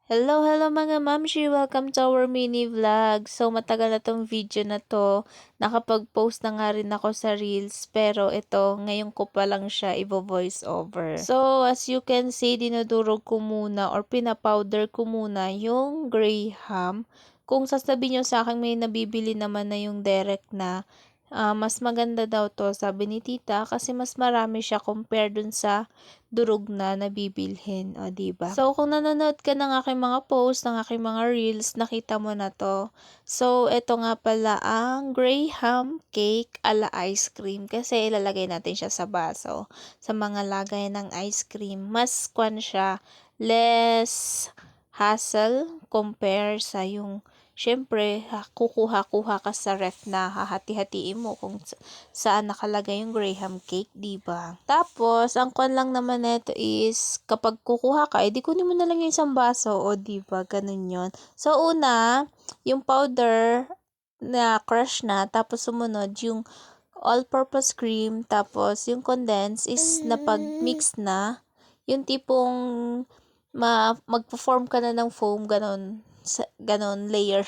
Hello mga mamshi! Welcome to our mini vlog. So, matagal na tong video na to. Nakapag-post na nga rin ako sa Reels. Pero ito, ngayon ko pa lang siya i-voice over. So, as you can see, dinudurog ko muna or pinapowder ko muna yung Graham. Kung sasabihin nyo sa akin may nabibili naman na yung direct na, mas maganda daw to, sabi ni tita, kasi mas marami siya compare dun sa durog na nabibilhin, o diba? So, kung nanonood ka ng aking mga post, ng aking mga reels, nakita mo na to. So, ito nga pala ang Graham cake ala ice cream, kasi ilalagay natin siya sa baso, sa mga lagay ng ice cream. Mas kwan siya, less hassle compare sa yung syempre, kukuha-kuha ka sa ref na hahati-hatiin mo kung saan nakalagay yung Graham cake, diba? Tapos, ang kwan lang naman nito is, kapag kukuha ka, edi kunin mo na lang yung isang baso, o diba? Ganun yun. So, una, yung powder na crush na, tapos sumunod yung all-purpose cream, tapos yung condense is napag-mix na, yung tipong magpo-form ka na ng foam, ganon layer.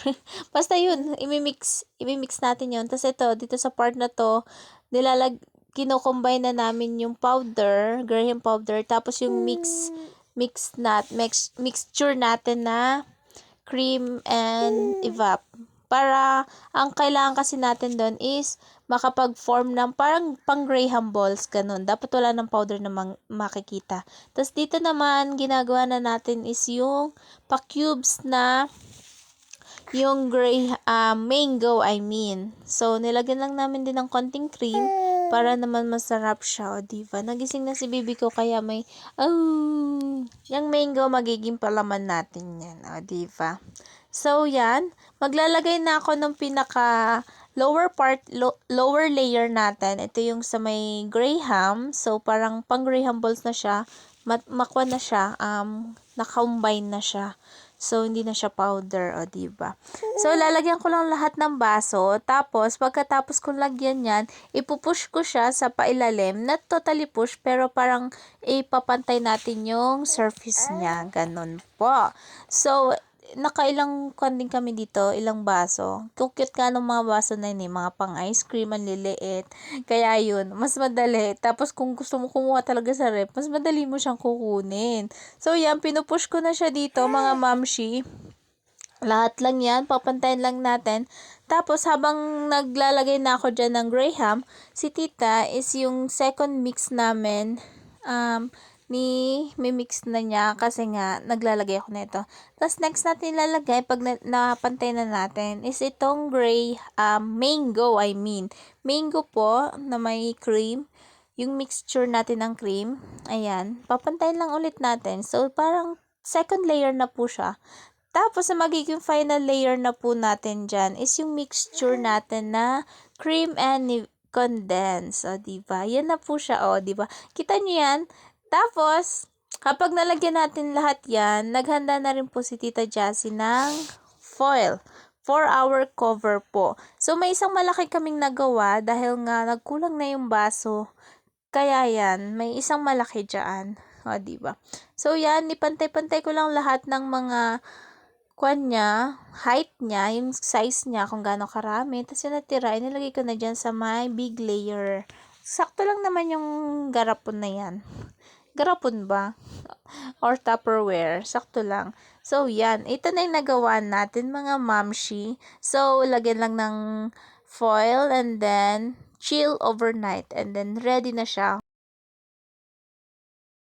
Basta yun, imimix natin yun. Tapos ito, dito sa part na to, kino-combine na namin yung powder, Graham powder, tapos yung mixture natin na cream and evap. Para, ang kailangan kasi natin doon is makapag-form ng parang pang Graham balls, ganun. Dapat wala ng powder na makikita. Tapos dito naman, ginagawa na natin is yung pa-cubes na yung mango, I mean. So, nilagyan lang namin din ng konting cream para naman masarap siya, o diba? Nagising na si baby ko kaya may, yung mango magiging palaman natin yan, o diba? So, yan. Maglalagay na ako ng pinaka lower layer natin. Ito yung sa may Graham. So, parang pang Graham balls na siya. Makwa na siya. Na-combine na siya. So, hindi na siya powder, o diba? So, lalagyan ko lang lahat ng baso. Tapos, pagkatapos kong lagyan yan, ipupush ko siya sa pailalim. Not totally push, pero parang ipapantay natin yung surface niya. Ganun po. So, nakailang kanding kami dito, ilang baso. Cute ka ng mga baso na yun, mga pang ice cream, ang liliit. Kaya yun, mas madali. Tapos kung gusto mo kumuha talaga sa ref, mas madali mo siyang kukunin. So yan, pinupush ko na siya dito, mga mamshi. Lahat lang yan, papantayin lang natin. Tapos habang naglalagay na ako dyan ng Graham, si tita is yung second mix namin, mimix na niya kasi nga naglalagay ako nito. Tapos next natin lalagay pag napantay na natin is itong mango, I mean. Mango po na may cream. Yung mixture natin ng cream. Ayan. Papantayin lang ulit natin. So parang second layer na po siya. Tapos, ang magiging final layer na po natin dyan is yung mixture natin na cream and condense. O, diba? Yan na po siya. O, diba? Kita nyo yan? Tapos, kapag nalagyan natin lahat yan, naghanda na rin po si Tita Jassy ng foil. 4-hour cover po. So, may isang malaki kaming nagawa dahil nga nagkulang na yung baso. Kaya yan, may isang malaki dyan. O, diba? So, yan, ipantay-pantay ko lang lahat ng mga height niya, yung size niya, kung gaano karami. Tapos yung natira, inilagay ko na dyan sa my big layer. Sakto lang naman yung garapon na yan. Garapon ba? Or Tupperware. Sakto lang. So, yan. Ito na yung nagawa natin, mga mamshi. So, lagyan lang ng foil and then chill overnight. And then, ready na siya.